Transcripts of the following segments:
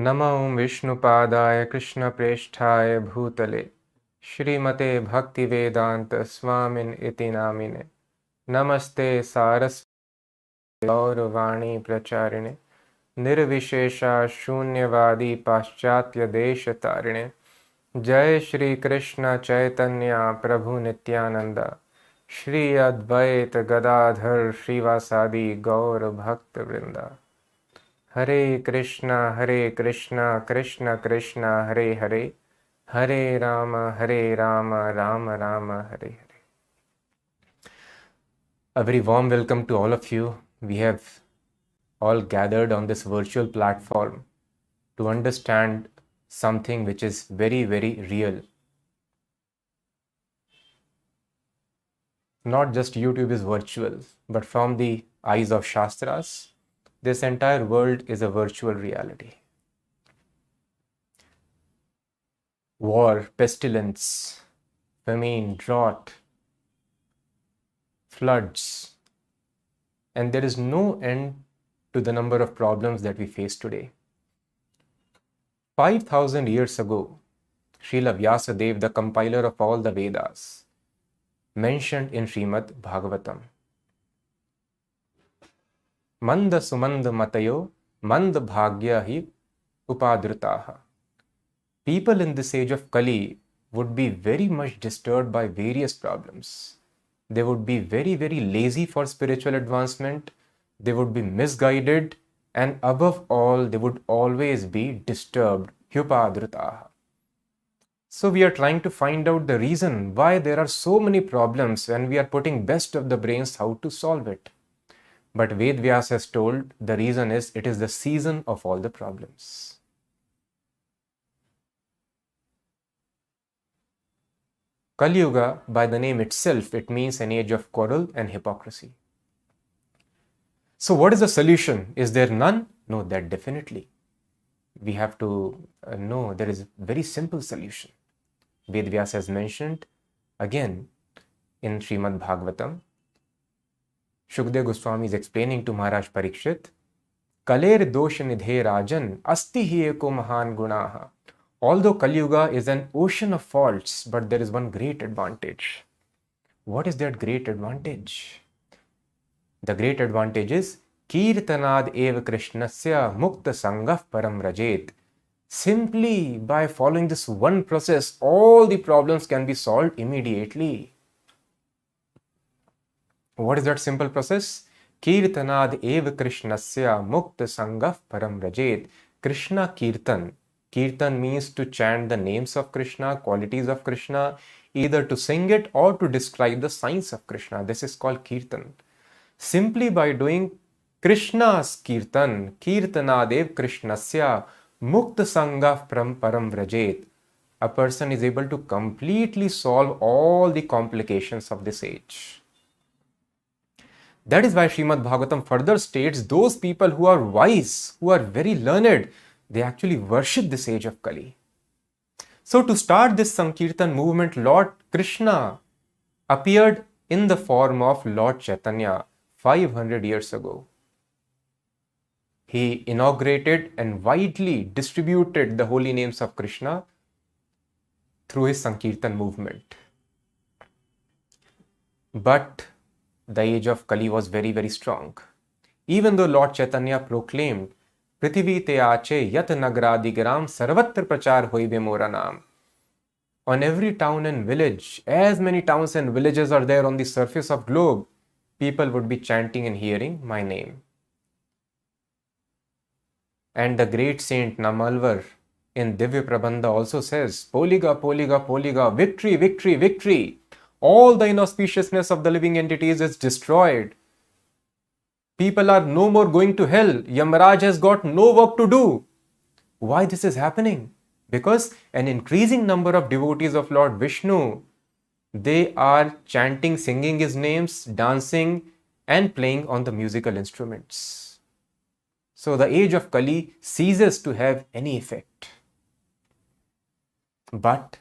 नमो विष्णुपादाय कृष्णप्रेष्ठाय भूतले श्रीमते भक्तिवेदांत स्वामिन इति नामिने नमस्ते सारस्वती गौरवाणी प्रचारिणे निर्विशेषा शून्यवादी पाश्चात्य देश तारिणे जय श्री कृष्ण चैतन्य प्रभु नित्यानंद श्री अद्वैत गदाधर श्रीवासादि गौर भक्त वृंदा। हरे Krishna Krishna Krishna Hare Hare Hare Ram Ram Ram Hare Hare. A very warm welcome to all of you. We have all gathered on this virtual platform to understand something which is very, very real. Not just YouTube is virtual, but from the eyes of Shastras, this entire world is a virtual reality. War, pestilence, famine, drought, floods, and there is no end to the number of problems that we face today. 5,000 years ago, Srila Vyasadeva, the compiler of all the Vedas, mentioned in Srimad Bhagavatam, Manda sumanda matayo manda bhagya hi upadritaha. People in this age of Kali would be very much disturbed by various problems. They would be very, very lazy for spiritual advancement. They would be misguided, and above all, they would always be disturbed. Hyupadritaha. So we are trying to find out the reason why there are so many problems, and we are putting best of the brains how to solve it. But Ved Vyasa has told the reason is it is the season of all the problems. Kali Yuga, by the name itself, it means an age of quarrel and hypocrisy. So what is the solution? Is there none? No, that definitely. We have to know there is a very simple solution. Ved Vyasa has mentioned again in Srimad Bhagavatam. Shukdev Goswami is explaining to Maharaj Parikshit, Kaler dosha nidhe rajan asti hi eko mahan gunaha. Although Kali Yuga is an ocean of faults, but there is one great advantage. What is that great advantage? The great advantage is Kirtanad eva Krishnasya mukta sangah param rajet. Simply by following this one process, all the problems can be solved immediately. What is that simple process? Kirtanad eva Krishnasya mukta sangah param rajet. Krishna Kirtan. Kirtan means to chant the names of Krishna, qualities of Krishna, either to sing it or to describe the signs of Krishna. This is called Kirtan. Simply by doing Krishna's Kirtan, Kirtanadev Krishnasya Mukta Sangha Param Vrajet, a person is able to completely solve all the complications of this age. That is why Srimad Bhagavatam further states those people who are wise, who are very learned, they actually worship this age of Kali. So to start this Sankirtan movement, Lord Krishna appeared in the form of Lord Chaitanya 500 years ago. He inaugurated and widely distributed the holy names of Krishna through his Sankirtan movement. But the age of Kali was very, very strong. Even though Lord Chaitanya proclaimed Prithvi te aache yat nagradigram sarvatra prachar hoibe mora naam. On every town and village, as many towns and villages are there on the surface of globe, people would be chanting and hearing my name. And the great saint Namalvar in Divya Prabandha also says, Poliga, Poliga, Poliga, victory, victory, victory. All the inauspiciousness of the living entities is destroyed. People are no more going to hell. Yamaraj has got no work to do. Why this is happening? Because an increasing number of devotees of Lord Vishnu, they are chanting, singing his names, dancing and playing on the musical instruments. So the age of Kali ceases to have any effect. But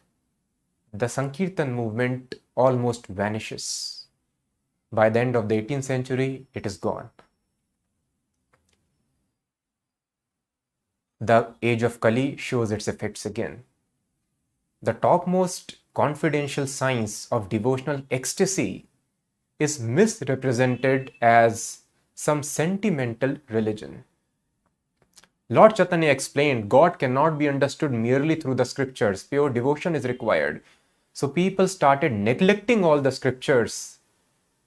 the Sankirtan movement almost vanishes. By the end of the 18th century, it is gone. the age of Kali shows its effects again. The topmost confidential science of devotional ecstasy is misrepresented as some sentimental religion. Lord Chaitanya explained God cannot be understood merely through the scriptures. Pure devotion is required. So people started neglecting all the scriptures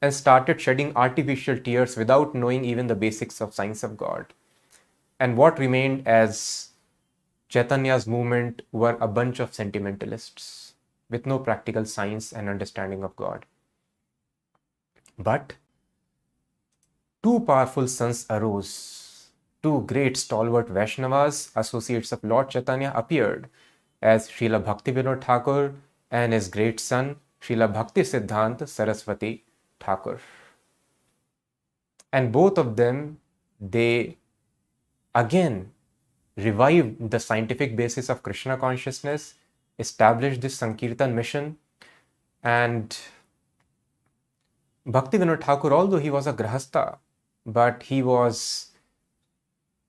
and started shedding artificial tears without knowing even the basics of science of God. And what remained as Chaitanya's movement were a bunch of sentimentalists with no practical science and understanding of God. But two powerful sons arose. Two great stalwart Vaishnavas, associates of Lord Chaitanya, appeared as Srila Bhaktivinoda Thakur and his great son, Srila Bhakti Siddhanta Saraswati Thakur. And both of them, they again revived the scientific basis of Krishna consciousness, established this Sankirtan mission, and Bhaktivinoda Thakur, although he was a grahastha, but he was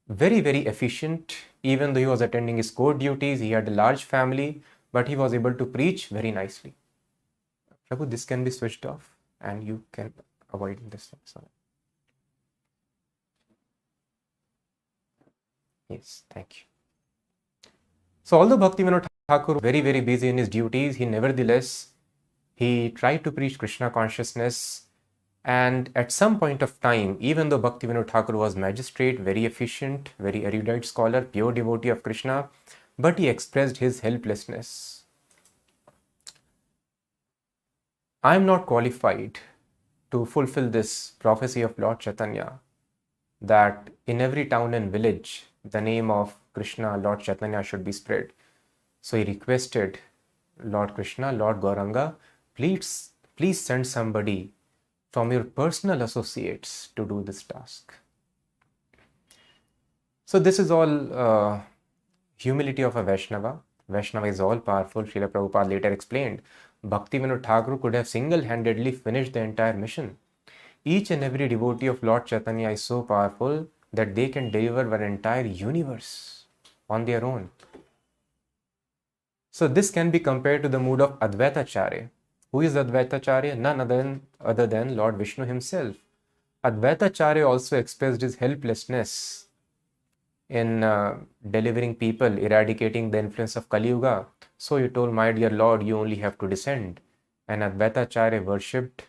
very, very efficient. Even though he was attending his court duties, he had a large family, but he was able to preach very nicely. Prabhu, this can be switched off and you can avoid this. Sorry. Yes, thank you. So although Bhaktivinoda Thakur was very, very busy in his duties, he tried to preach Krishna consciousness. And at some point of time, even though Bhaktivinoda Thakur was magistrate, very efficient, very erudite scholar, pure devotee of Krishna, but he expressed his helplessness. I am not qualified to fulfill this prophecy of Lord Chaitanya that in every town and village, the name of Krishna, Lord Chaitanya should be spread. So he requested Lord Krishna, Lord Gauranga, please send somebody from your personal associates to do this task. So this is all humility of a Vaishnava. Vaishnava is all powerful. Srila Prabhupada later explained, Bhaktivinoda Thakur could have single-handedly finished the entire mission. Each and every devotee of Lord Chaitanya is so powerful that they can deliver an entire universe on their own. So this can be compared to the mood of Advaitacharya. Who is Advaitacharya? None other than Lord Vishnu himself. Advaitacharya also expressed his helplessness in delivering people, eradicating the influence of Kali Yuga. So he told, my dear Lord, you only have to descend. And Advaitacharya worshipped,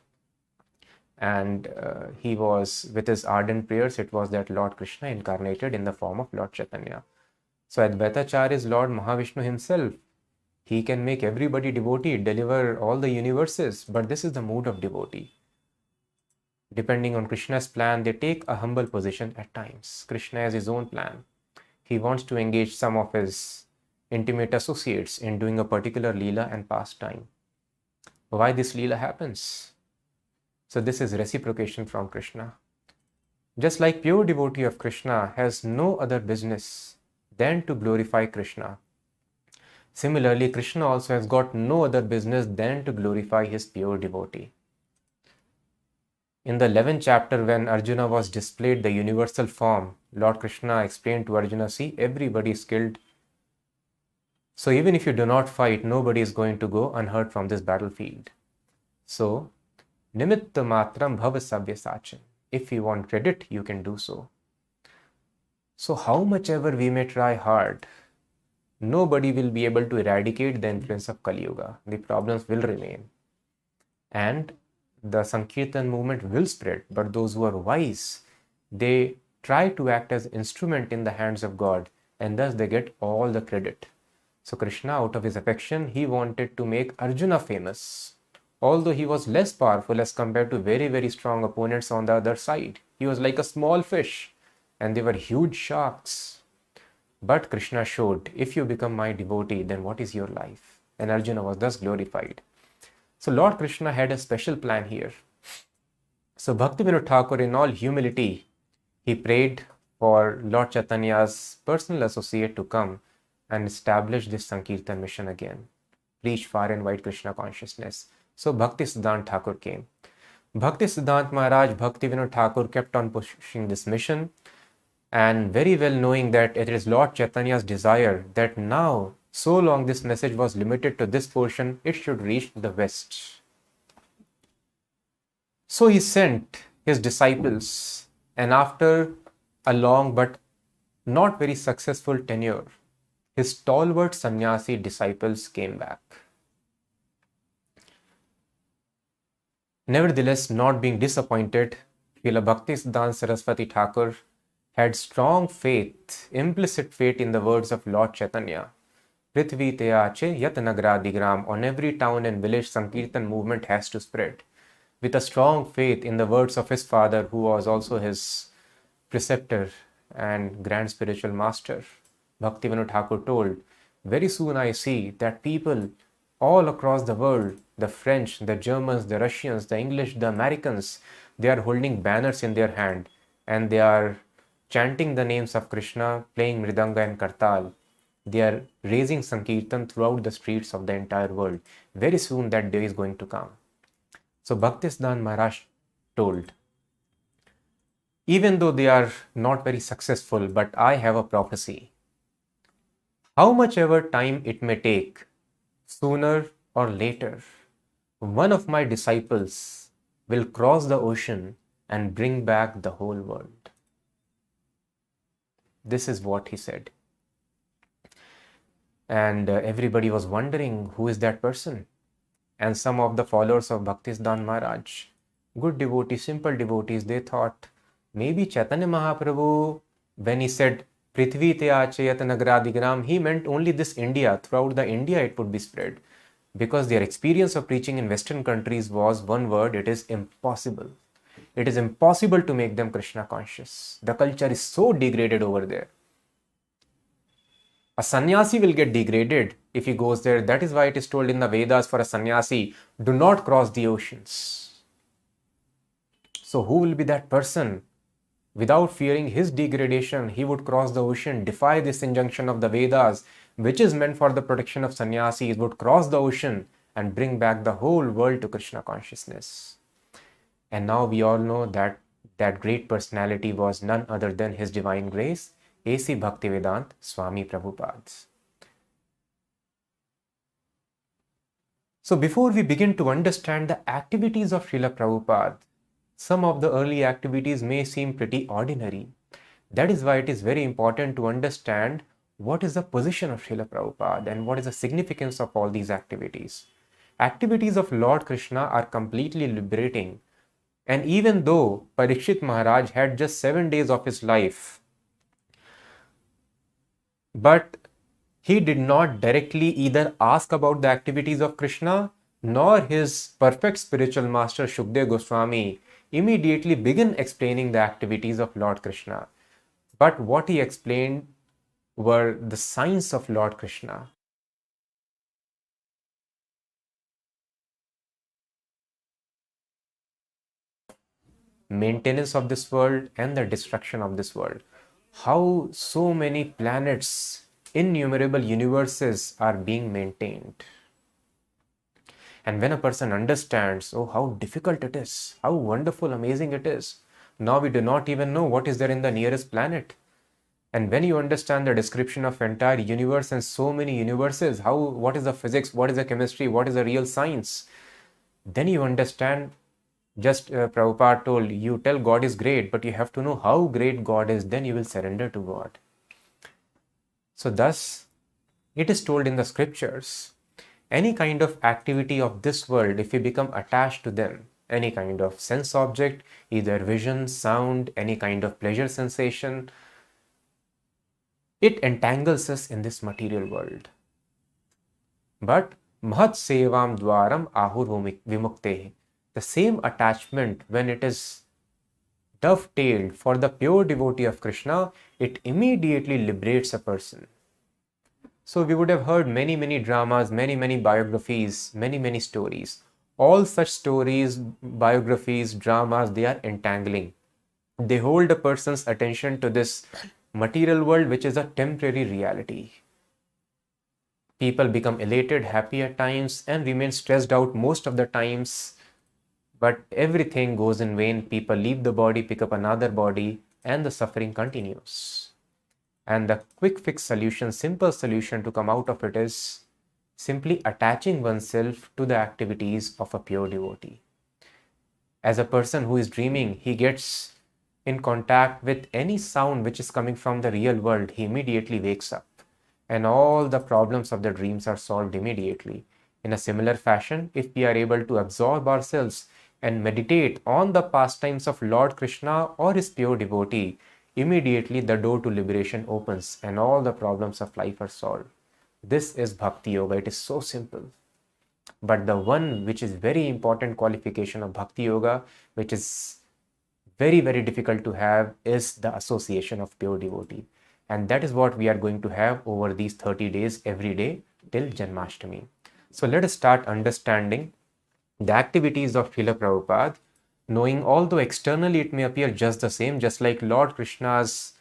and he was, with his ardent prayers, it was that Lord Krishna incarnated in the form of Lord Chaitanya. So Advaitacharya is Lord Mahavishnu himself. He can make everybody devotee, deliver all the universes, but this is the mood of devotee. Depending on Krishna's plan, they take a humble position at times. Krishna has his own plan. He wants to engage some of his intimate associates in doing a particular Leela and pastime. Why this Leela happens? So this is reciprocation from Krishna. Just like pure devotee of Krishna has no other business than to glorify Krishna, similarly, Krishna also has got no other business than to glorify his pure devotee. In the 11th chapter, when Arjuna was displayed the universal form, Lord Krishna explained to Arjuna, see, everybody is killed. So even if you do not fight, nobody is going to go unhurt from this battlefield. So, nimitta matram bhava sabya sachin. If you want credit, you can do so. So how much ever we may try hard, nobody will be able to eradicate the influence of Kali Yuga. The problems will remain. And the Sankirtan movement will spread, but those who are wise, they try to act as instrument in the hands of God, and thus they get all the credit. So Krishna, out of his affection, he wanted to make Arjuna famous. Although he was less powerful as compared to very, very strong opponents on the other side. He was like a small fish, and they were huge sharks. But Krishna showed, if you become my devotee, then what is your life? And Arjuna was thus glorified. So Lord Krishna had a special plan here. So Bhaktivinoda Thakur, in all humility, he prayed for Lord Chaitanya's personal associate to come and establish this Sankirtan mission again. Preach far and wide Krishna consciousness. So Bhakti Siddhanta Thakur came. Bhakti Siddhanta Maharaj, Bhaktivinoda Thakur kept on pushing this mission. and very well knowing that it is Lord Chaitanya's desire that now, so long this message was limited to this portion, it should reach the West. So he sent his disciples, and after a long but not very successful tenure, his stalwart sannyasi disciples came back. Nevertheless, not being disappointed, Srila Bhaktisiddhanta Saraswati Thakur had strong faith, implicit faith in the words of Lord Chaitanya. Prithvi Teyache Yat Nagradigram, on every town and village Sankirtan movement has to spread. With a strong faith in the words of his father, who was also his preceptor and grand spiritual master, Bhaktivinoda Thakur told, very soon I see that people all across the world, the French, the Germans, the Russians, the English, the Americans, they are holding banners in their hand and they are chanting the names of Krishna, playing Mridanga and Kartal. They are raising Sankirtan throughout the streets of the entire world. Very soon that day is going to come. So Bhaktisiddhanta Maharaj told, even though they are not very successful, but I have a prophecy. How much ever time it may take, sooner or later, one of my disciples will cross the ocean and bring back the whole world. This is what he said. And everybody was wondering, who is that person? And some of the followers of Bhaktisiddhanta Maharaj, good devotees, simple devotees, they thought, maybe Chaitanya Mahaprabhu, when he said, Prithvi Teyache Yat Nagradigram, he meant only this India. Throughout the India it would be spread. Because their experience of preaching in Western countries was one word, it is impossible. It is impossible to make them Krishna conscious. The culture is so degraded over there. A sannyasi will get degraded if he goes there. That is why it is told in the Vedas for a sannyasi, do not cross the oceans. So who will be that person? Without fearing his degradation, he would cross the ocean, defy this injunction of the Vedas, which is meant for the protection of sannyasis, would cross the ocean and bring back the whole world to Krishna consciousness. And now we all know that that great personality was none other than His Divine Grace, A.C. Bhaktivedanta Swami Prabhupada. So before we begin to understand the activities of Srila Prabhupada, some of the early activities may seem pretty ordinary. That is why it is very important to understand what is the position of Srila Prabhupada and what is the significance of all these activities. Activities of Lord Krishna are completely liberating. And even though Parikshit Maharaj had just 7 days of his life, but he did not directly either ask about the activities of Krishna, nor his perfect spiritual master Shukdev Goswami immediately began explaining the activities of Lord Krishna. But what he explained were the signs of Lord Krishna. Maintenance of this world and the destruction of this world. How so many planets, innumerable universes are being maintained. And when a person understands, oh, how difficult it is, how wonderful, amazing it is. Now we do not even know what is there in the nearest planet. And when you understand the description of entire universe and so many universes, what is the physics, what is the chemistry, what is the real science, then you understand. Just Prabhupada told, you tell God is great, but you have to know how great God is, then you will surrender to God. So thus, it is told in the scriptures, any kind of activity of this world, if you become attached to them, any kind of sense object, either vision, sound, any kind of pleasure sensation, it entangles us in this material world. But Mahat Sevam Dwaram Ahur Vimuktehi. The same attachment, when it is dovetailed for the pure devotee of Krishna, it immediately liberates a person. So we would have heard many, many dramas, many, many biographies, many, many stories. All such stories, biographies, dramas, they are entangling. They hold a person's attention to this material world, which is a temporary reality. People become elated, happy at times, and remain stressed out most of the times. But everything goes in vain. People leave the body, pick up another body, and the suffering continues. And the quick fix solution, simple solution to come out of it is simply attaching oneself to the activities of a pure devotee. As a person who is dreaming, he gets in contact with any sound which is coming from the real world, he immediately wakes up. And all the problems of the dreams are solved immediately. In a similar fashion, if we are able to absorb ourselves and meditate on the pastimes of Lord Krishna or his pure devotee, immediately the door to liberation opens and all the problems of life are solved. This is Bhakti Yoga. It is so simple. But the one which is very important qualification of Bhakti Yoga, which is very, very difficult to have, is the association of pure devotee. And that is what we are going to have over these 30 days every day till Janmashtami. So let us start understanding the activities of Srila Prabhupada, knowing although externally it may appear just the same, just like Lord Krishna's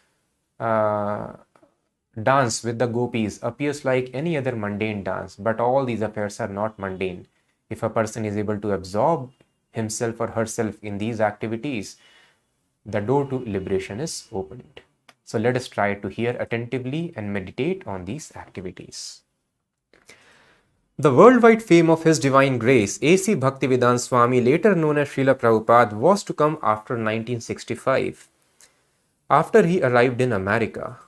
dance with the gopis appears like any other mundane dance, but all these affairs are not mundane. If a person is able to absorb himself or herself in these activities, the door to liberation is opened. So let us try to hear attentively and meditate on these activities. The worldwide fame of His Divine Grace, A.C. Bhaktivedanta Swami, later known as Srila Prabhupada, was to come after 1965, after he arrived in America.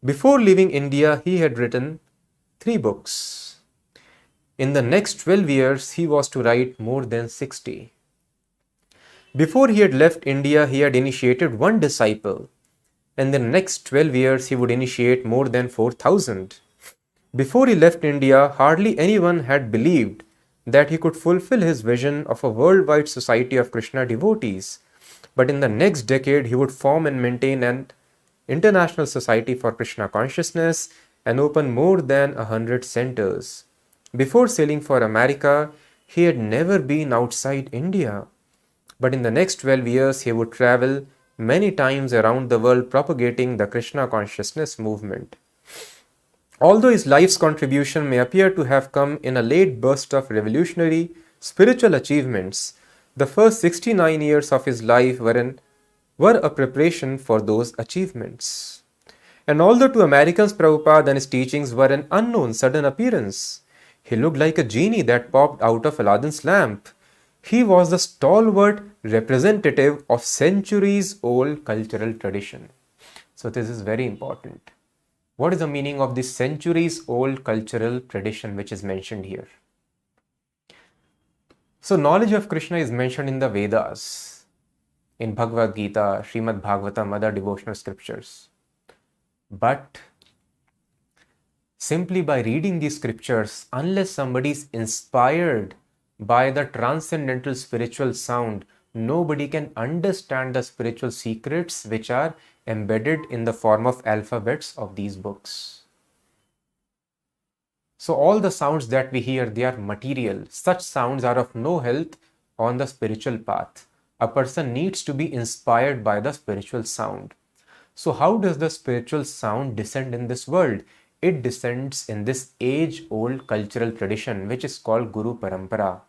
Before leaving India, he had written 3 books. In the next 12 years, he was to write more than 60. Before he had left India, he had initiated 1 disciple. In the next 12 years, he would initiate more than 4,000. Before he left India, hardly anyone had believed that he could fulfill his vision of a worldwide society of Krishna devotees. But in the next decade, he would form and maintain an international society for Krishna consciousness and open more than 100 centers. Before sailing for America, he had never been outside India. But in the next 12 years, he would travel many times around the world propagating the Krishna consciousness movement. Although his life's contribution may appear to have come in a late burst of revolutionary spiritual achievements, the first 69 years of his life were a preparation for those achievements. And although to Americans Prabhupada and his teachings were an unknown sudden appearance, he looked like a genie that popped out of Aladdin's lamp. He was the stalwart representative of centuries-old cultural tradition. So this is very important. What is the meaning of this centuries-old cultural tradition which is mentioned here? So knowledge of Krishna is mentioned in the Vedas, in Bhagavad Gita, Srimad Bhagavatam, other devotional scriptures. But simply by reading these scriptures, unless somebody is inspired by the transcendental spiritual sound, nobody can understand the spiritual secrets which are embedded in the form of alphabets of these books. So all the sounds that we hear, they are material. Such sounds are of no help on the spiritual path. A person needs to be inspired by the spiritual sound. So how does the spiritual sound descend in this world? It descends in this age-old cultural tradition which is called Guru Parampara.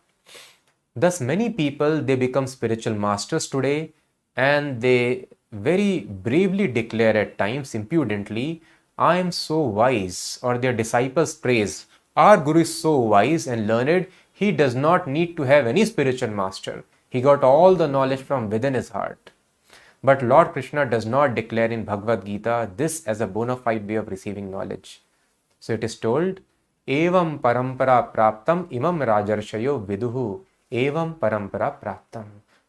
Thus many people, they become spiritual masters today and they very bravely declare at times impudently, I am so wise, or their disciples praise, our Guru is so wise and learned, he does not need to have any spiritual master. He got all the knowledge from within his heart. But Lord Krishna does not declare in Bhagavad Gita this as a bona fide way of receiving knowledge. So it is told, Evam parampara praptam imam rajarshayo viduhu, Evam parampara praptam.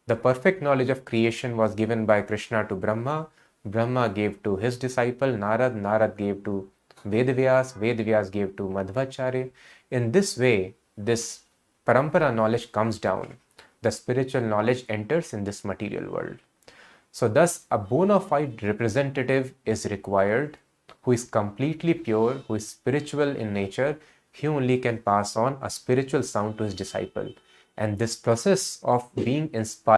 The perfect knowledge of creation was given by Krishna to Brahma. Brahma gave to his disciple Narad. Narad gave to Vedavyas. Vedavyas gave to Madhvacharya. In this way, this parampara knowledge comes down. The spiritual knowledge enters in this material world. So thus, a bona fide representative is required who is completely pure, who is spiritual in nature. He only can pass on a spiritual sound to his disciple. And this process of being inspired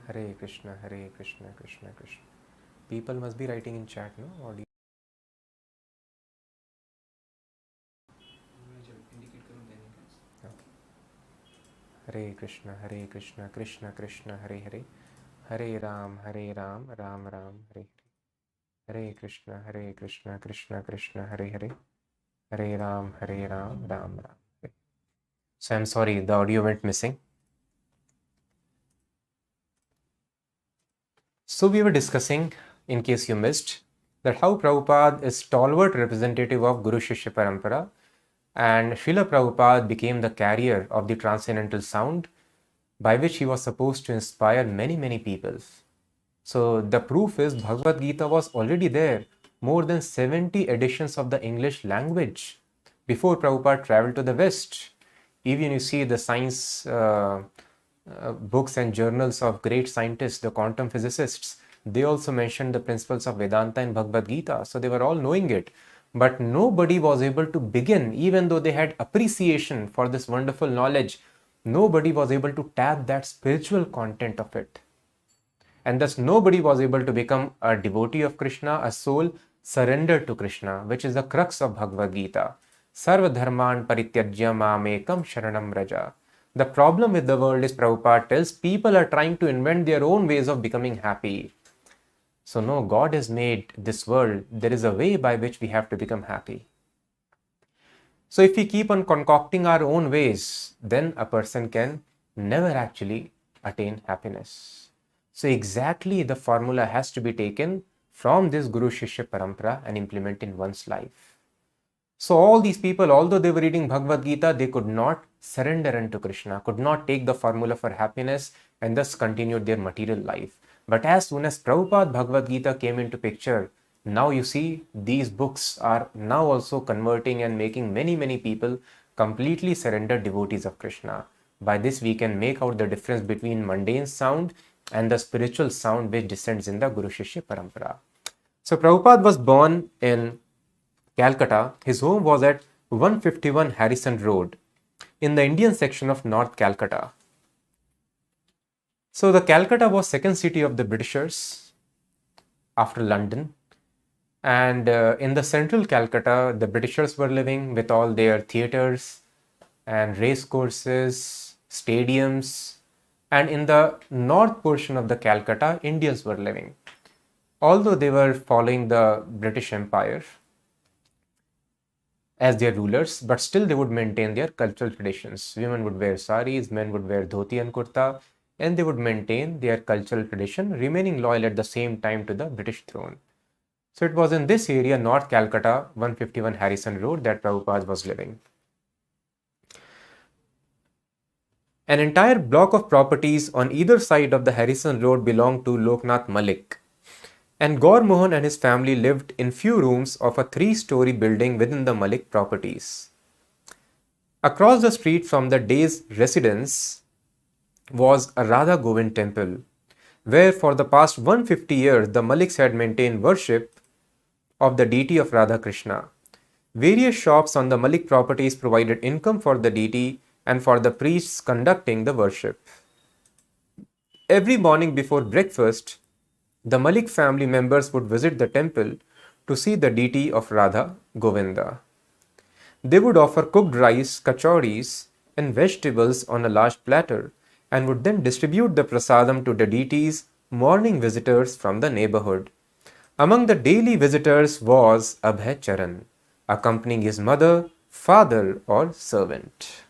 Hare Krishna, Hare Krishna, Krishna Krishna. People must be writing in chat, no? Or do you... Okay. Hare Krishna, Krishna Krishna, Hare Hare. Hare Ram, Ram Ram, Hare Hare. Hare Krishna, Krishna Krishna, Hare Hare. Hare Ram, Ram Ram, Hare. So I'm sorry, the audio went missing. So we were discussing, in case you missed, that how Prabhupada is stalwart representative of Guru Shishya Parampara, and Srila Prabhupada became the carrier of the transcendental sound by which he was supposed to inspire many people. So the proof is Bhagavad Gita was already there, more than 70 editions of the English language before Prabhupada traveled to the West. Even you see the science books and journals of great scientists, the quantum physicists, they also mentioned the principles of Vedanta and Bhagavad Gita. So they were all knowing it. But nobody was able to begin, even though they had appreciation for this wonderful knowledge, nobody was able to tap that spiritual content of it. And thus nobody was able to become a devotee of Krishna, a soul surrendered to Krishna, which is the crux of Bhagavad Gita. Sarva dharman parityajya mamekam sharanam raja. The problem with the world is, Prabhupada tells, people are trying to invent their own ways of becoming happy. So no, God has made this world. There is a way by which we have to become happy. So if we keep on concocting our own ways, then a person can never actually attain happiness. So exactly the formula has to be taken from this Guru Shishya Parampara and implement in one's life. So all these people, although they were reading Bhagavad Gita, they could not surrender unto Krishna, could not take the formula for happiness, and thus continued their material life. But as soon as Prabhupada Bhagavad Gita came into picture, now you see these books are now also converting and making many people completely surrendered devotees of Krishna. By this we can make out the difference between mundane sound and the spiritual sound which descends in the Guru Shishya Parampara. So Prabhupada was born in Calcutta. His home was at 151 Harrison Road in the Indian section of North Calcutta. So the Calcutta was second city of the Britishers after London. And in the central Calcutta, the Britishers were living with all their theatres and race courses, stadiums. And in the north portion of the Calcutta, Indians were living. Although they were following the British Empire as their rulers, but still they would maintain their cultural traditions. Women would wear saris, men would wear dhoti and kurta, and they would maintain their cultural tradition, remaining loyal at the same time to the British throne. So it was in this area, North Calcutta, 151 Harrison Road, that Prabhupada was living. An entire block of properties on either side of the Harrison Road belonged to Loknath Malik. And Gaur Mohan and his family lived in few rooms of a 3-story building within the Malik properties. Across the street from the day's residence was a Radha Govind temple, where for the past 150 years the Maliks had maintained worship of the deity of Radha Krishna. Various shops on the Malik properties provided income for the deity and for the priests conducting the worship. Every morning before breakfast, the Malik family members would visit the temple to see the deity of Radha Govinda. They would offer cooked rice, kachoris, and vegetables on a large platter and would then distribute the prasadam to the deity's morning visitors from the neighborhood. Among the daily visitors was Abhay Charan, accompanying his mother, father, or servant.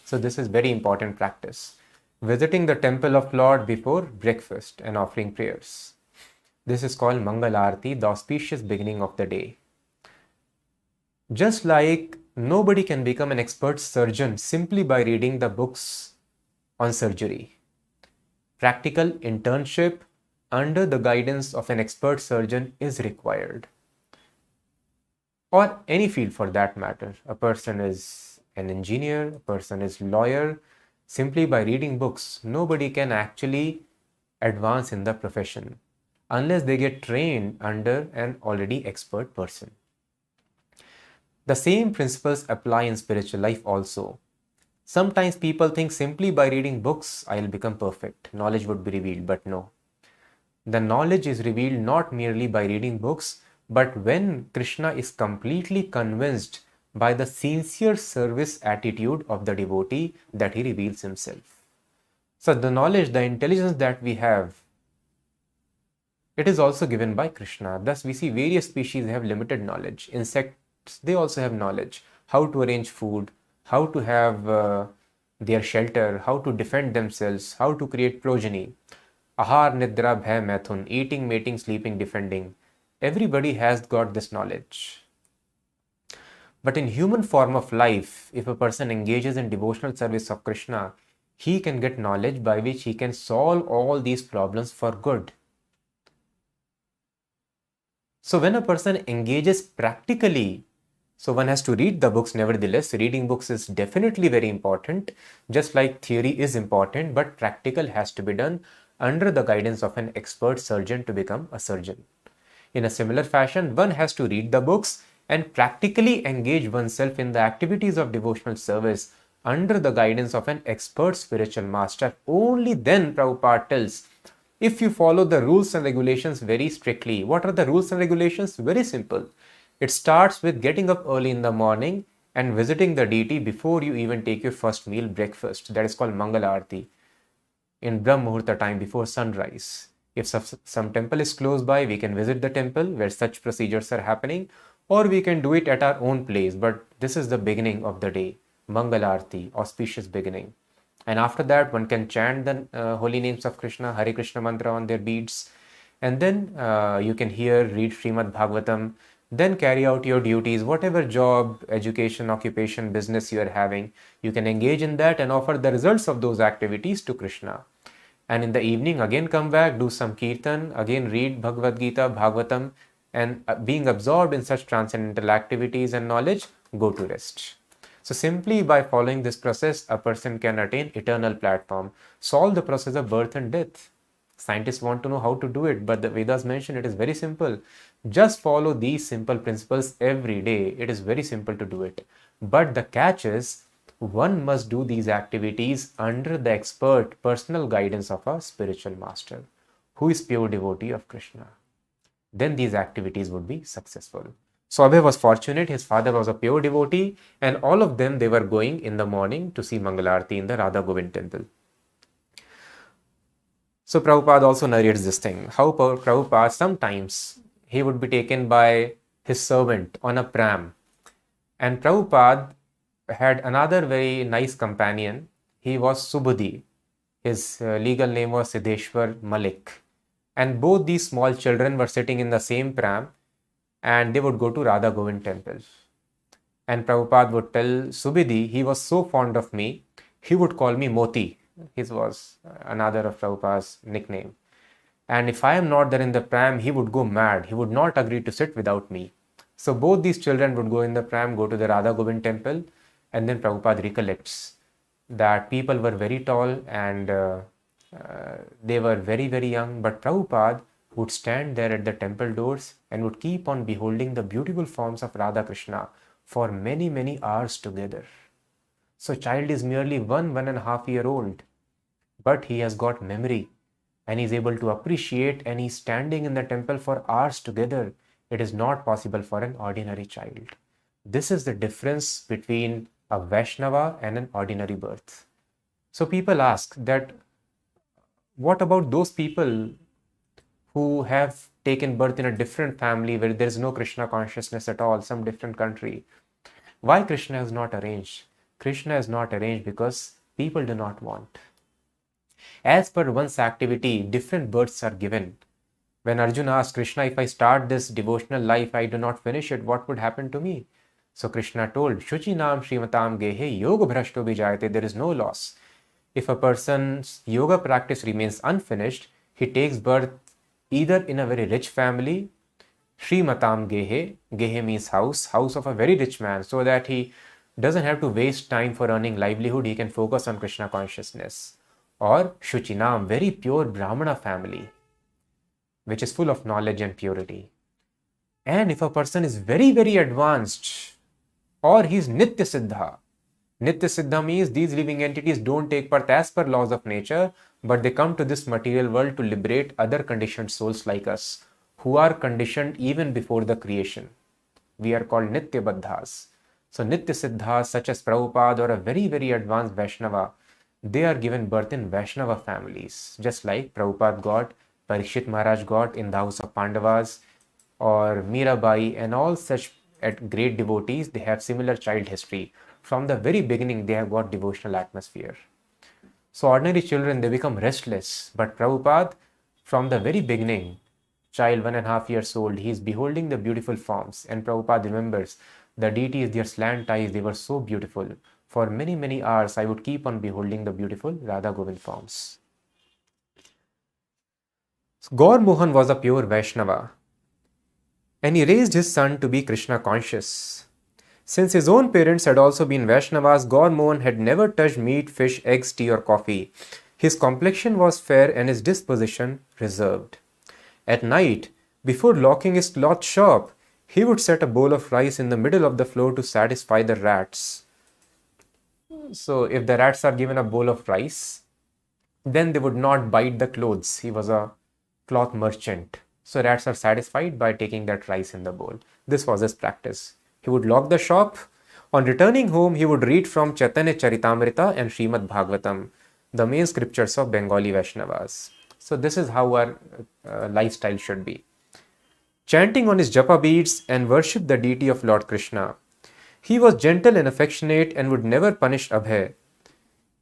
So this is very important practice. Visiting the temple of Lord before breakfast and offering prayers. This is called Mangal Aarti, the auspicious beginning of the day. Just like nobody can become an expert surgeon simply by reading the books on surgery. Practical internship under the guidance of an expert surgeon is required. Or any field for that matter. A person is an engineer, a person is a lawyer. Simply by reading books, nobody can actually advance in the profession unless they get trained under an already expert person. The same principles apply in spiritual life also. Sometimes people think simply by reading books, I'll become perfect. Knowledge would be revealed, but no. The knowledge is revealed not merely by reading books, but when Krishna is completely convinced by the sincere service attitude of the devotee that he reveals himself. So the knowledge, the intelligence that we have, it is also given by Krishna. Thus we see various species have limited knowledge. Insects, they also have knowledge. How to arrange food, how to have their shelter, how to defend themselves, how to create progeny. Ahar, Nidra, Bhay, Maithun, eating, mating, sleeping, defending. Everybody has got this knowledge. But in human form of life, if a person engages in devotional service of Krishna, he can get knowledge by which he can solve all these problems for good. So when a person engages practically, so one has to read the books nevertheless. Reading books is definitely very important, just like theory is important, but practical has to be done under the guidance of an expert surgeon to become a surgeon. In a similar fashion, one has to read the books and practically engage oneself in the activities of devotional service under the guidance of an expert spiritual master. Only then, Prabhupada tells, if you follow the rules and regulations very strictly. What are the rules and regulations? Very simple. It starts with getting up early in the morning and visiting the deity before you even take your first meal, breakfast. That is called Mangal Aarti. In Brahm Muhurta time before sunrise. If some temple is close by, we can visit the temple where such procedures are happening, or we can do it at our own place. But this is the beginning of the day, Mangal Aarti, auspicious beginning. And after that, one can chant the holy names of Krishna, Hare Krishna mantra on their beads. And then you can read Srimad Bhagavatam, then carry out your duties, whatever job, education, occupation, business you are having. You can engage in that and offer the results of those activities to Krishna. And in the evening, again come back, do some kirtan, again read Bhagavad Gita, Bhagavatam, and being absorbed in such transcendental activities and knowledge, go to rest. So simply by following this process, a person can attain eternal platform, solve the process of birth and death. Scientists want to know how to do it, but the Vedas mention it is very simple. Just follow these simple principles every day. It is very simple to do it. But the catch is, one must do these activities under the expert personal guidance of a spiritual master who is pure devotee of Krishna. Then these activities would be successful. So Abhay was fortunate, his father was a pure devotee, and all of them, they were going in the morning to see Mangalarti in the Radha Govind temple. So Prabhupada also narrates this thing, how Prabhupada sometimes he would be taken by his servant on a pram, and Prabhupada had another very nice companion. He was Subudhi. His legal name was Siddheshwar Malik. And both these small children were sitting in the same pram, and they would go to Radha Govind temple. And Prabhupada would tell Subudhi, he was so fond of me, he would call me Moti. His was another of Prabhupada's nickname. And if I am not there in the pram, he would go mad. He would not agree to sit without me. So both these children would go in the pram, go to the Radha Govind temple, and then Prabhupada recollects that people were very tall and they were very, very young, but Prabhupada would stand there at the temple doors and would keep on beholding the beautiful forms of Radha Krishna for many, many hours together. So child is merely 1.5 years old, but he has got memory and he is able to appreciate, and he is standing in the temple for hours together. It is not possible for an ordinary child. This is the difference between a Vaishnava and an ordinary birth. So people ask that, what about those people who have taken birth in a different family where there is no Krishna consciousness at all, some different country? Why Krishna is not arranged? Krishna is not arranged because people do not want. As per one's activity, different births are given. When Arjuna asked Krishna, if I start this devotional life, I do not finish it, what would happen to me? So Krishna told, Shuchinam Srimatam Gehe Yoga Bhrashto Vijayate, there is no loss. If a person's yoga practice remains unfinished, he takes birth either in a very rich family, Srimatam Gehe, Gehe means house of a very rich man, so that he doesn't have to waste time for earning livelihood, he can focus on Krishna consciousness. Or Shuchinam, very pure Brahmana family, which is full of knowledge and purity. And if a person is very, very advanced, or he is Nitya Siddha. Nitya Siddha means these living entities don't take birth as per laws of nature, but they come to this material world to liberate other conditioned souls like us, who are conditioned even before the creation. We are called Nitya Baddhas. So Nitya Siddhas such as Prabhupada or a very, very advanced Vaishnava, they are given birth in Vaishnava families, just like Prabhupada got, Parikshit Maharaj got in the house of Pandavas, or Mirabai and all such great devotees, they have similar child history. From the very beginning, they have got devotional atmosphere. So ordinary children, they become restless. But Prabhupada, from the very beginning, child 1.5 years old, he is beholding the beautiful forms. And Prabhupada remembers the deities, their slant eyes, they were so beautiful. For many, many hours, I would keep on beholding the beautiful Radha Govind forms. So Gaur Mohan was a pure Vaishnava, and he raised his son to be Krishna conscious. Since his own parents had also been Vaishnavas, Gaur Mohan had never touched meat, fish, eggs, tea or coffee. His complexion was fair and his disposition reserved. At night, before locking his cloth shop, he would set a bowl of rice in the middle of the floor to satisfy the rats. So if the rats are given a bowl of rice, then they would not bite the clothes. He was a cloth merchant. So rats are satisfied by taking that rice in the bowl. This was his practice. He would lock the shop. On returning home, he would read from Chaitanya Charitamrita and Srimad Bhagavatam, the main scriptures of Bengali Vaishnavas. So this is how our lifestyle should be. Chanting on his japa beads and worship the deity of Lord Krishna. He was gentle and affectionate and would never punish Abhay.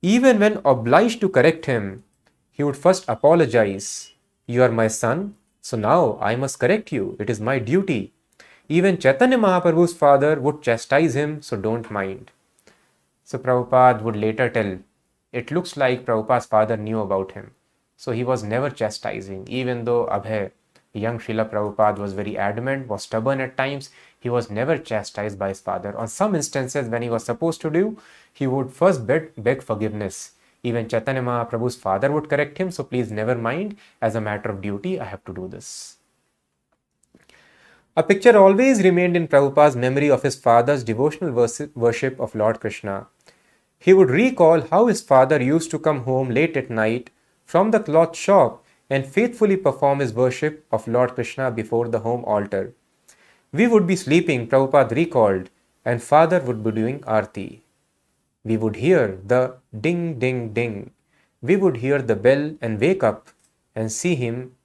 Even when obliged to correct him, he would first apologize. You are my son, so now I must correct you. It is my duty. Even Chaitanya Mahaprabhu's father would chastise him, so don't mind. So Prabhupada would later tell, it looks like Prabhupada's father knew about him. So he was never chastising, even though Abhay, young Srila Prabhupada, was very adamant, was stubborn at times. He was never chastised by his father. On some instances, when he was supposed to do, he would first beg forgiveness. Even Chaitanya Mahaprabhu's father would correct him, so please never mind, as a matter of duty, I have to do this. A picture always remained in Prabhupada's memory of his father's devotional worship of Lord Krishna. He would recall how his father used to come home late at night from the cloth shop and faithfully perform his worship of Lord Krishna before the home altar. We would be sleeping, Prabhupada recalled, and father would be doing arti. We would hear the ding, ding, ding. We would hear the bell and wake up and see him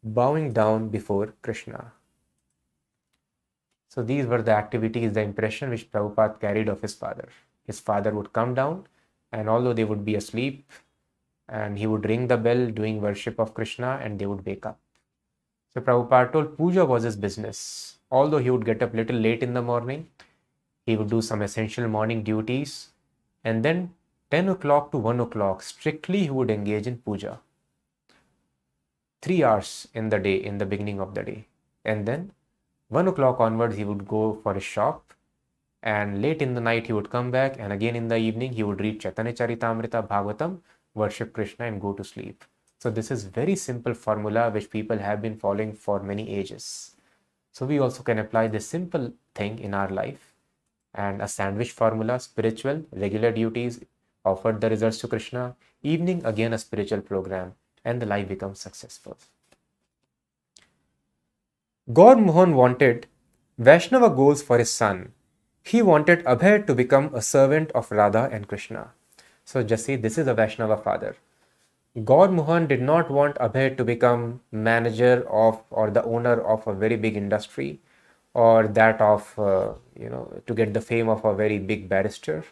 bowing down before Krishna. So these were the activities, the impression which Prabhupada carried of his father. His father would come down, and although they would be asleep, and he would ring the bell doing worship of Krishna, and they would wake up. So Prabhupada told puja was his business. Although he would get up little late in the morning, he would do some essential morning duties, and then 10 o'clock to 1 o'clock, strictly he would engage in puja. 3 hours in the day, in the beginning of the day. And then 1 o'clock onwards, he would go for his shop, and late in the night, he would come back, and again in the evening, he would read Chaitanya Charitamrita, Bhagavatam, worship Krishna, and go to sleep. So this is very simple formula which people have been following for many ages. So we also can apply this simple thing in our life, and a sandwich formula, spiritual, regular duties, offered the results to Krishna, evening again a spiritual program, and the life becomes successful. Gaur Mohan wanted Vaishnava goals for his son. He wanted Abhay to become a servant of Radha and Krishna. So just see, this is a Vaishnava father. Gaur Mohan did not want Abhay to become manager of or the owner of a very big industry, or that of, to get the fame of a very big barrister.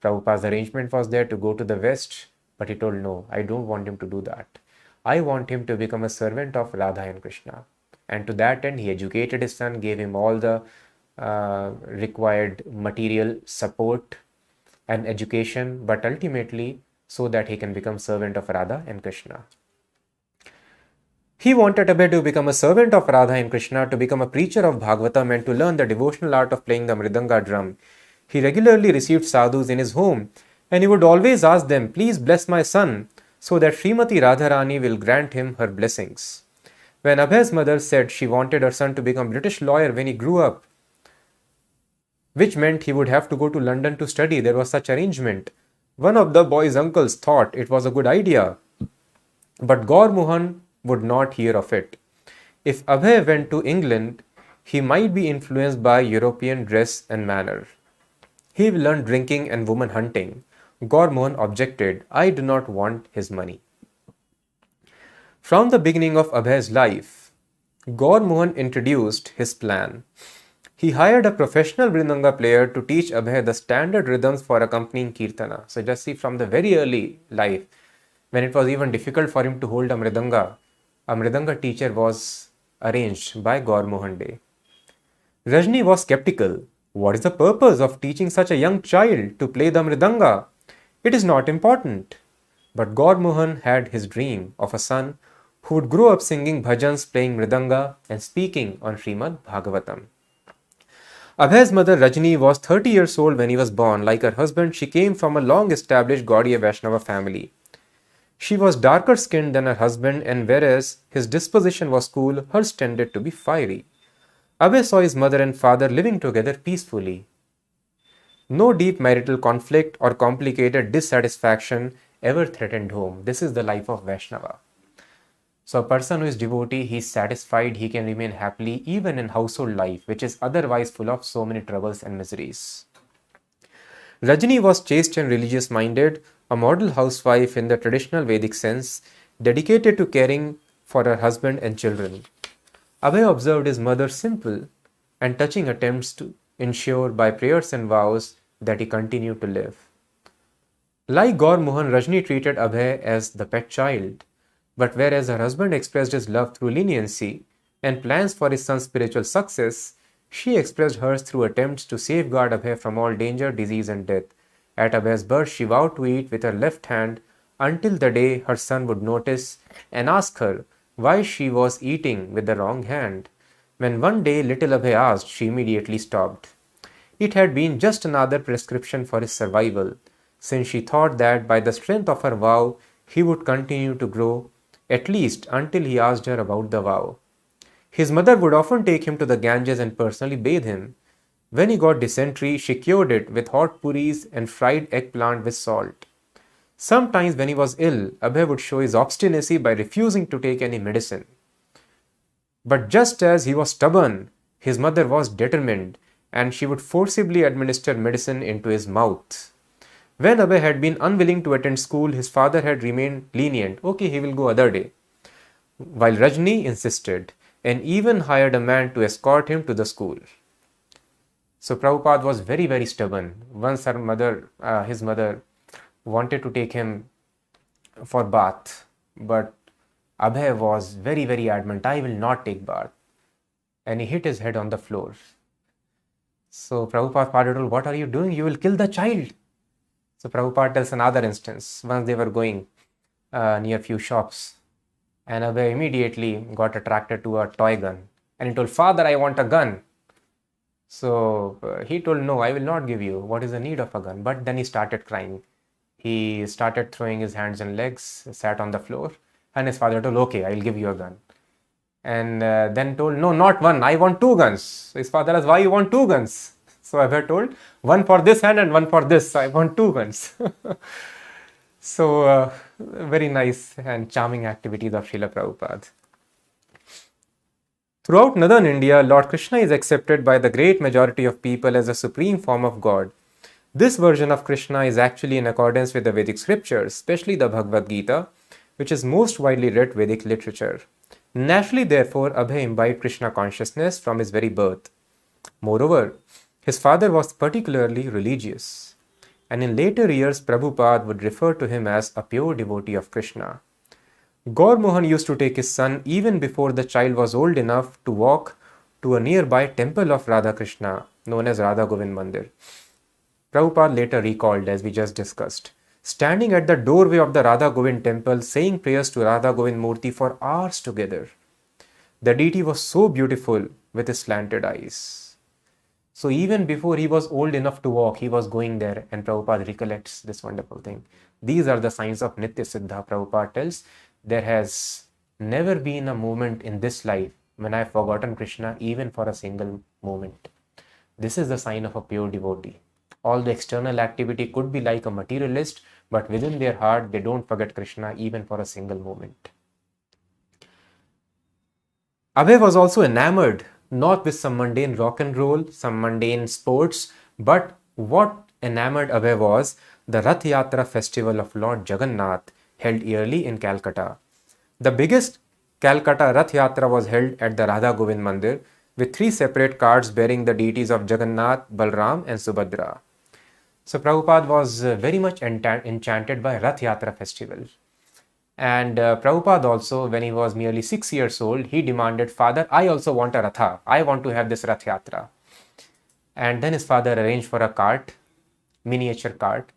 Prabhupada's arrangement was there to go to the West, but he told, no, I don't want him to do that. I want him to become a servant of Radha and Krishna. And to that end, he educated his son, gave him all the required material support and education, but ultimately so that he can become servant of Radha and Krishna. He wanted Abhay to become a servant of Radha and Krishna, to become a preacher of Bhagavatam, and to learn the devotional art of playing the mridanga drum. He regularly received sadhus in his home, and he would always ask them, please bless my son, so that Srimati Radharani will grant him her blessings. When Abhay's mother said she wanted her son to become a British lawyer when he grew up, which meant he would have to go to London to study. There was such arrangement. One of the boy's uncles thought it was a good idea, but Gaurmohan would not hear of it. If Abhay went to England, he might be influenced by European dress and manner. He will learn drinking and woman hunting. Gaurmohan objected, I do not want his money. From the beginning of Abhay's life, Gaurmohan introduced his plan. He hired a professional Mridanga player to teach Abhay the standard rhythms for accompanying Kirtana. So just see, from the very early life, when it was even difficult for him to hold a Mridanga teacher was arranged by Gaurmohan Day. Rajni was skeptical. What is the purpose of teaching such a young child to play the Mridanga? It is not important. But Gaurmohan had his dream of a son who would grow up singing bhajans, playing Mridanga, and speaking on Srimad Bhagavatam. Abhay's mother Rajni was 30 years old when he was born. Like her husband, she came from a long-established Gaudiya Vaishnava family. She was darker skinned than her husband, and whereas his disposition was cool, hers tended to be fiery. Abhay saw his mother and father living together peacefully. No deep marital conflict or complicated dissatisfaction ever threatened home. This is the life of Vaishnava. So a person who is devotee, he is satisfied, he can remain happily even in household life, which is otherwise full of so many troubles and miseries. Rajni was chaste and religious minded, a model housewife in the traditional Vedic sense, dedicated to caring for her husband and children. Abhay observed his mother's simple and touching attempts to ensure by prayers and vows that he continued to live. Like Gaurmohan, Rajni treated Abhay as the pet child, but whereas her husband expressed his love through leniency and plans for his son's spiritual success, she expressed hers through attempts to safeguard Abhay from all danger, disease and death. At Abhay's birth, she vowed to eat with her left hand until the day her son would notice and ask her why she was eating with the wrong hand. When one day little Abhay asked, she immediately stopped. It had been just another prescription for his survival, since she thought that by the strength of her vow, he would continue to grow, at least until he asked her about the vow. His mother would often take him to the Ganges and personally bathe him. When he got dysentery, she cured it with hot puris and fried eggplant with salt. Sometimes when he was ill, Abhay would show his obstinacy by refusing to take any medicine. But just as he was stubborn, his mother was determined, and she would forcibly administer medicine into his mouth. When Abhay had been unwilling to attend school, his father had remained lenient. Okay, he will go other day. While Rajni insisted and even hired a man to escort him to the school. So Prabhupada was very, very stubborn. Once his mother wanted to take him for bath, but Abhay was very, very adamant, I will not take bath. And he hit his head on the floor. So Prabhupada father told, what are you doing? You will kill the child. So Prabhupada tells another instance. Once they were going near few shops, and Abhay immediately got attracted to a toy gun. And he told, Father, I want a gun. So he told, no, I will not give you. What is the need of a gun? But then he started crying. He started throwing his hands and legs, sat on the floor. And his father told, okay, I will give you a gun. And then told, no, not one. I want two guns. So his father asked, why you want two guns? So Abhay told, one for this hand and one for this. I want two guns. So very nice and charming activities of Srila Prabhupada. Throughout northern India, Lord Krishna is accepted by the great majority of people as a supreme form of God. This version of Krishna is actually in accordance with the Vedic scriptures, especially the Bhagavad Gita, which is most widely read Vedic literature. Naturally, therefore, Abhay imbibed Krishna consciousness from his very birth. Moreover, his father was particularly religious, and in later years, Prabhupada would refer to him as a pure devotee of Krishna. Gaurmohan used to take his son even before the child was old enough to walk to a nearby temple of Radha Krishna, known as Radha Govind Mandir. Prabhupada later recalled, as we just discussed, standing at the doorway of the Radha Govind temple, saying prayers to Radha Govind Murti for hours together. The deity was so beautiful with his slanted eyes. So even before he was old enough to walk, he was going there, and Prabhupada recollects this wonderful thing. These are the signs of Nitya Siddha. Prabhupada tells, there has never been a moment in this life when I have forgotten Krishna even for a single moment. This is the sign of a pure devotee. All the external activity could be like a materialist, but within their heart, they don't forget Krishna even for a single moment. Abhay was also enamored, not with some mundane rock and roll, some mundane sports, but what enamored Abhay was the Rath Yatra festival of Lord Jagannath held yearly in Calcutta. The biggest Calcutta Rath Yatra was held at the Radha Govind Mandir with 3 separate carts bearing the deities of Jagannath, Balram and Subhadra. So Prabhupada was very much enchanted by Rath Yatra festival. And Prabhupada also, when he was merely 6 years old, he demanded, Father, I also want a Ratha. I want to have this Rath Yatra. And then his father arranged for a cart, miniature cart,